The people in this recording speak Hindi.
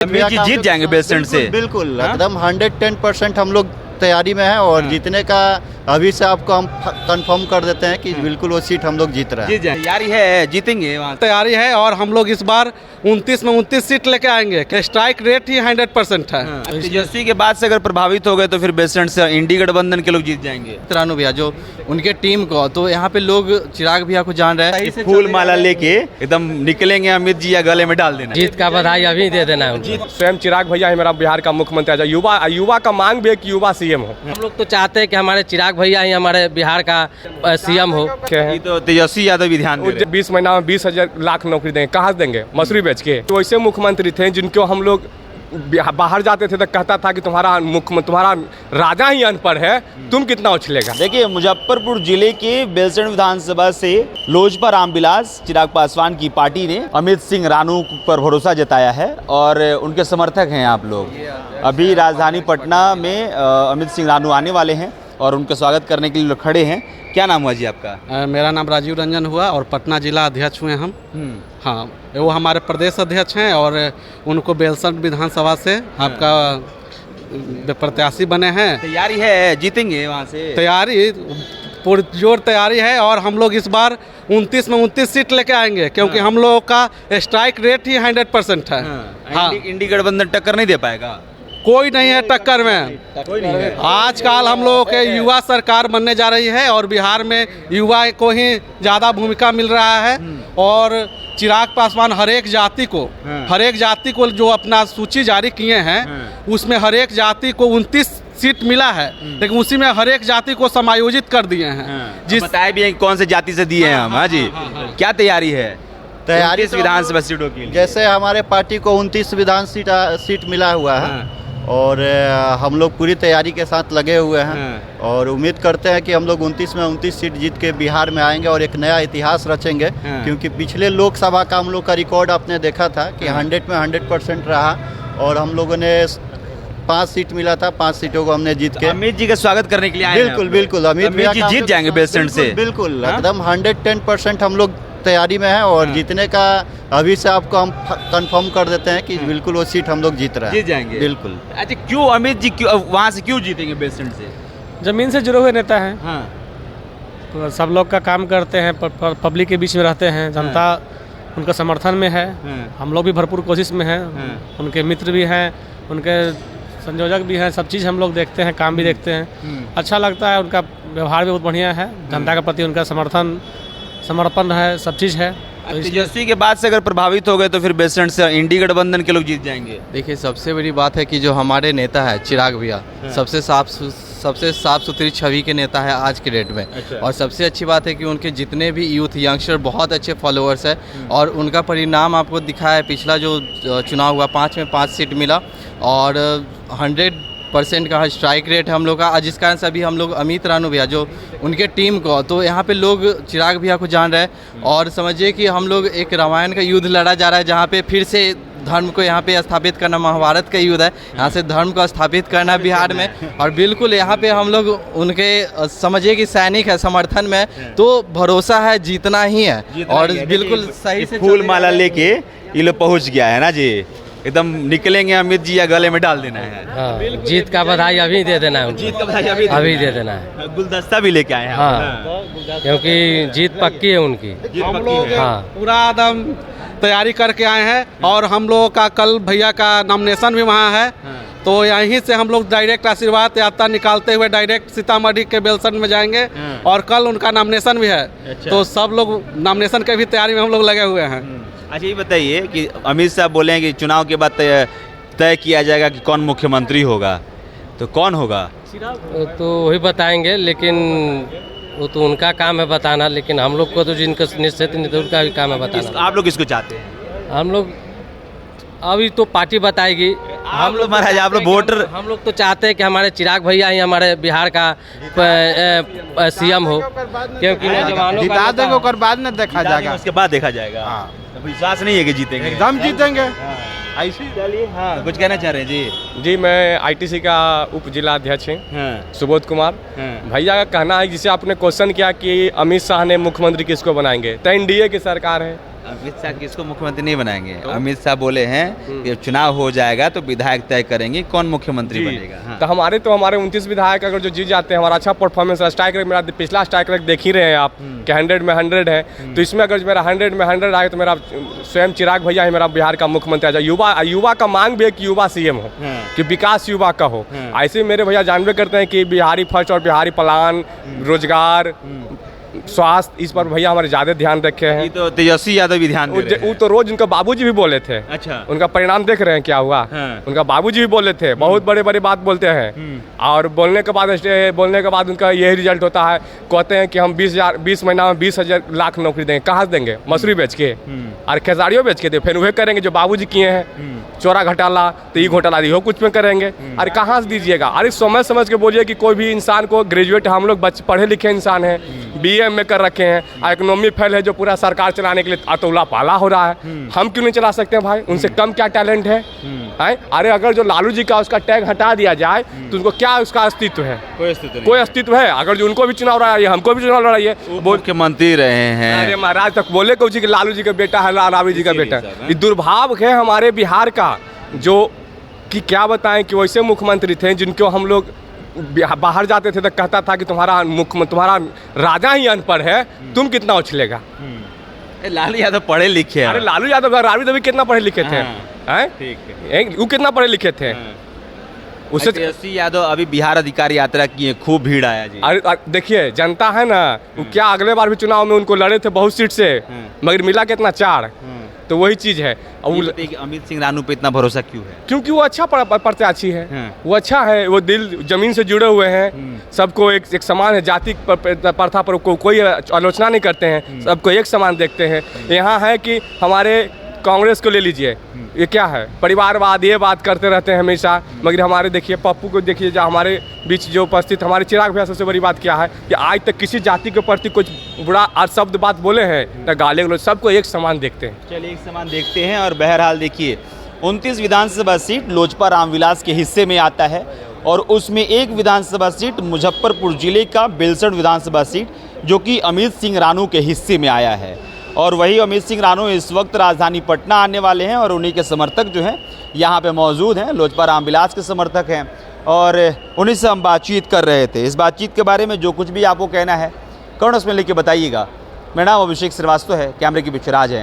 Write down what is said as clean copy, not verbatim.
अमित जी जीत जाएंगे बेलसंड से। बिल्कुल एकदम 110% हम लोग तैयारी में है और जीतने का अभी से आपको हम कंफर्म कर देते हैं कि बिल्कुल वो सीट हम लोग जीत रहे हैं। तैयारी है, जीतेंगे वहाँ। तैयारी है और हम लोग इस बार 29 में 29 सीट लेके आएंगे। स्ट्राइक रेट ही 100% है। तेजस्वी के बाद से अगर प्रभावित हो गए तो फिर बेलसंड से इंडी गठबंधन के लोग जीत जाएंगे। रानू भैया जो उनके टीम को, तो यहाँ पे लोग चिराग भैया को जान रहे हैं। फूल माला लेके एकदम निकलेंगे अमित जी या गले में डाल देना। जीत का बधाई अभी दे देना है उनको। स्वयं चिराग भैया ही मेरा बिहार का मुख्यमंत्री है। युवा का मांग भी है कि युवा सीएम हो। हम लोग तो चाहते हैं कि हमारे चिराग भैया ही हमारे बिहार का सीएम हो। ये तो तेजस्वी यादव भी ध्यान दे रहे हैं। 20 महीना में 20,000 लाख नौकरी देंगे, कहाँ से देंगे? मसूरी बेच के। तो ऐसे मुख्यमंत्री थे जिनको हम लोग बाहर जाते थे तो कहता था कि तुम्हारा राजा ही अनपढ़ है, तुम कितना उछलेगा। देखिए, मुजफ्फरपुर जिले के बेलसंड विधानसभा से लोजपा रामविलास चिराग पासवान की पार्टी ने अमित सिंह रानू पर भरोसा जताया है और उनके समर्थक हैं आप लोग। अभी राजधानी पटना में अमित सिंह रानू आने वाले हैं और उनका स्वागत करने के लिए लोग खड़े हैं। क्या नाम हुआ जी आपका? मेरा नाम राजीव रंजन हुआ और पटना जिला अध्यक्ष हुए हम। हाँ, वो हमारे प्रदेश अध्यक्ष हैं और उनको बेलसंड विधानसभा से आपका प्रत्याशी बने हैं। तैयारी है, जीतेंगे वहाँ से। तैयारी पुरजोर तैयारी है और हम लोग इस बार 29 में 29 सीट लेके आएंगे क्योंकि हम लोगों का स्ट्राइक रेट ही 100% है। हाँ, इंडी गठबंधन टक्कर नहीं दे पाएगा। कोई नहीं है टक्कर में। कोई नहीं है। आजकल हम लोगों के युवा सरकार बनने जा रही है और बिहार में युवा को ही ज़्यादा भूमिका मिल रहा है और चिराग पासवान हर एक जाति को जो अपना सूची जारी किए हैं उसमें हर एक जाति को 29 सीट मिला है, लेकिन उसी में हर एक जाति को समायोजित कर दिए हैं। जिस बताए भी हैं कौन से जाति से दिए हैं हम। हाँ जी, क्या तैयारी है? तैयारी विधानसभा सीटों के लिए जैसे हमारे पार्टी को 29 विधान सीट मिला हुआ है और हम लोग पूरी तैयारी के साथ लगे हुए हैं और उम्मीद करते हैं कि हम लोग 29 में 29 सीट जीत के बिहार में आएंगे और एक नया इतिहास रचेंगे। क्योंकि पिछले लोकसभा का हम लोग का रिकॉर्ड आपने देखा था कि 100 में 100% रहा और हम लोगों ने 5 सीट मिला था, 5 सीटों को हमने जीत के अमित जी का स्वागत करने के लिए आए हैं। बिल्कुल अमित जी जीत जाएंगे बेलसंड से। बिल्कुल एकदम 110% हम लोग तैयारी में है और जीतने का अभी से आपको हम कंफर्म कर देते हैं कि बिल्कुल वो सीट हम लोग जीत रहे हैं। जीत जाएंगे बिल्कुल। अच्छा, क्यों अमित जी वहाँ से क्यों जीतेंगे बेलसंड से? जमीन से जुड़े हुए नेता हैं। हाँ। तो सब लोग का काम करते हैं, पब्लिक के बीच में रहते हैं, जनता उनका समर्थन में है। हम लोग भी भरपूर कोशिश में हैं। उनके मित्र भी हैं, उनके संयोजक भी हैं, सब चीज़ हम लोग देखते हैं, काम भी देखते हैं। अच्छा लगता है, उनका व्यवहार भी बहुत बढ़िया है, जनता के प्रति उनका समर्पण है, सब चीज़ है। तेजस्वी के बाद से अगर प्रभावित हो गए तो फिर बेलसंड से इंडी गठबंधन के लोग जीत जाएंगे। देखिए, सबसे बड़ी बात है कि जो हमारे नेता है चिराग भैया सबसे साफ सुथरी छवि के नेता है आज के डेट में। और सबसे अच्छी बात है कि उनके जितने भी यूथ यंगस्टर बहुत अच्छे फॉलोअर्स है और उनका परिणाम आपको दिखा है। पिछला जो चुनाव हुआ 5 में 5 सीट मिला और 100% का स्ट्राइक रेट है हम लोग का, जिस कारण से अभी हम लोग अमित रानू भैया जो उनके टीम को, तो यहाँ पे लोग चिराग भैया को जान रहे हैं और समझिए कि हम लोग एक रामायण का युद्ध लड़ा जा रहा है जहाँ पे फिर से धर्म को यहाँ पे स्थापित करना, महाभारत का युद्ध है, यहाँ से धर्म को स्थापित करना बिहार में। और बिल्कुल यहाँ पे हम लोग उनके समझिए कि सैनिक है, समर्थन में, तो भरोसा है जीतना ही है और बिल्कुल सही से फूल माला लेके ये लोग पहुँच गया है ना जी। एकदम निकलेंगे अमित जी या गले में डाल देना है। हाँ, जीत का बधाई अभी दे देना है उनको। जीत का बधाई अभी दे देना है। गुलदस्ता भी लेके आए हैं। हाँ, क्योंकि जीत पक्की है उनकी। हम लोग हाँ, पूरा एकदम तैयारी करके आए हैं और हम लोगों का कल भैया का नॉमिनेशन भी वहाँ है। तो यहीं से हम लोग डायरेक्ट आशीर्वाद यात्रा निकालते हुए डायरेक्ट सीतामढ़ी के बेलसंड में जाएंगे और कल उनका नॉमिनेशन भी है। तो सब लोग नॉमिनेशन के भी तैयारी में हम लोग लगे हुए हैं। अच्छा, ये बताइए कि अमित साहब बोले हैं कि चुनाव के बाद तय किया जाएगा कि कौन मुख्यमंत्री होगा, तो कौन होगा? तो वही बताएंगे, लेकिन वो तो उनका काम है बताना, लेकिन हम लोग को तो जिनका निश्चित उनका भी काम है बताना। आप लोग किसको चाहते हैं? हम लोग अभी तो पार्टी बताएगी। हम लोग महाराज, आप लोग वोटर। हम लोग तो चाहते हैं कि हमारे चिराग भैया ही हमारे बिहार का सीएम हो, क्योंकि नौजवानों जिता देंगे और बाद में देखा जाएगा। उसके बाद देखा जाएगा। तो विश्वास नहीं है कि जीतेंगे? एकदम जीतेंगे। ऐसे चलिए, हाँ, कुछ कहना चाह रहे हैं जी, मैं आईटीसी का उप जिला अध्यक्ष हूँ, सुबोध कुमार। भैया का कहना है, जिसे आपने क्वेश्चन किया कि अमित शाह ने मुख्यमंत्री किसको बनाएंगे, तो एनडीए की सरकार है। अमित शाह किसको मुख्यमंत्री नहीं बनाएंगे? अमित शाह बोले हैं कि चुनाव हो जाएगा तो विधायक तय करेंगे कौन मुख्यमंत्री बनेगा। हाँ। तो हमारे 29 विधायक अगर जो जीत जाते हैं, हमारा अच्छा परफॉर्मेंस है, स्ट्राइक रेट मेरा पिछला स्ट्राइक रेट देख ही रहे हैं आप कि 100 में 100 है। तो इसमें अगर मेरा 100 में 100 आए तो मेरा स्वयं चिराग भैया ही मेरा बिहार का मुख्यमंत्री आ जाए। युवा का मांग भी है कि युवा सीएम हो, कि विकास युवा का हो। ऐसे मेरे भैया जानबे करते हैं कि बिहारी फर्स्ट और बिहारी प्लान, रोजगार, स्वास्थ्य, इस पर भैया हमारे ज्यादा ध्यान रखे हैं। ये तो तेजस्वी यादव भी ध्यान दे रहे हैं। वो तो रोज उनका बाबूजी भी बोले थे। अच्छा। उनका परिणाम देख रहे हैं क्या हुआ। हाँ। उनका बाबूजी भी बोले थे, बहुत बड़े बड़े बात बोलते हैं, और बोलने के बाद उनका यही रिजल्ट होता है। कहते हैं कि हम 20 महीना में 20,000 लाख नौकरी देंगे। कहाँ से देंगे? मसूरी बेच के और खेसारियों बेच के दे, फिर वही करेंगे जो बाबूजी किए हैं, चोरा घोटाला, तो ये घोटाला हो कुछ में करेंगे। अरे कहाँ से दीजिएगा? अरे समझ के बोलिए कि कोई भी इंसान को, ग्रेजुएट हम लोग पढ़े लिखे इंसान हैं, BA में कर रखे हैं, इकोनॉमी फेल है जो पूरा सरकार चलाने के लिए अतौला पाला हो रहा है, हम क्यों नहीं चला सकते हैं भाई? उनसे कम क्या टैलेंट है? अरे अगर जो लालू जी का उसका टैग हटा दिया जाए तो उनको क्या उसका अस्तित्व है? कोई अस्तित्व है? अगर जो उनको भी चुनाव लड़ा है, हमको भी चुनाव लड़ाइए। मुख्यमंत्री रहे हैं। अरे महाराज तक बोले कौन जी कि लालू जी का बेटा है, लालू जी का बेटा है। ये दुर्भाग्य है हमारे बिहार का, जो कि क्या बताएं कि वैसे मुख्यमंत्री थे जिनको हम लोग बाहर जाते थे तो कहता था कि तुम्हारा राजा ही अनपढ़ है, तुम कितना उछलेगा। लालू यादव पढ़े लिखे हैं। अरे लालू यादव राबड़ी देवी कितना पढ़े लिखे थे? हैं? ठीक है। वो कितना पढ़े लिखे थे? उससे तेजस्वी यादव अभी बिहार अधिकार यात्रा किए, खूब भीड़ आया जी। अरे देखिए, जनता है ना, वो क्या अगले बार भी चुनाव में उनको लड़े थे बहुत सीट से, मगर मिला कितना? 4। तो वही चीज है। अमित सिंह रानू पे इतना भरोसा क्यों है? क्योंकि वो अच्छा प्रत्याशी है। वो अच्छा है, वो दिल जमीन से जुड़े हुए हैं, सबको एक समान है, जाति प्रथा पर कोई आलोचना नहीं करते हैं, सबको एक समान देखते हैं। यहाँ है कि हमारे कांग्रेस को ले लीजिए, ये क्या है? परिवारवाद, ये बात करते रहते हैं हमेशा। मगर हमारे देखिए पप्पू को देखिए, जो हमारे बीच जो उपस्थित हमारे चिराग भैया, सबसे बड़ी बात क्या है कि आज तक किसी जाति के प्रति कुछ बुरा शब्द बात बोले हैं न गाले गलौज, सबको एक समान देखते हैं। चलिए एक समान देखते हैं। और बहरहाल देखिए 29 विधानसभा सीट लोजपा रामविलास के हिस्से में आता है, और उसमें एक विधानसभा सीट मुजफ्फरपुर जिले का बेलसर विधानसभा सीट जो कि अमित सिंह रानू के हिस्से में आया है। और वही अमित सिंह रानू इस वक्त राजधानी पटना आने वाले हैं, और उन्हीं के समर्थक जो हैं यहाँ पे मौजूद हैं, लोजपा रामविलास के समर्थक हैं, और उन्हीं से हम बातचीत कर रहे थे। इस बातचीत के बारे में जो कुछ भी आपको कहना है कमेंट्स में लिख के बताइएगा। मेरा नाम अभिषेक श्रीवास्तव है, कैमरे के पीछे राज है।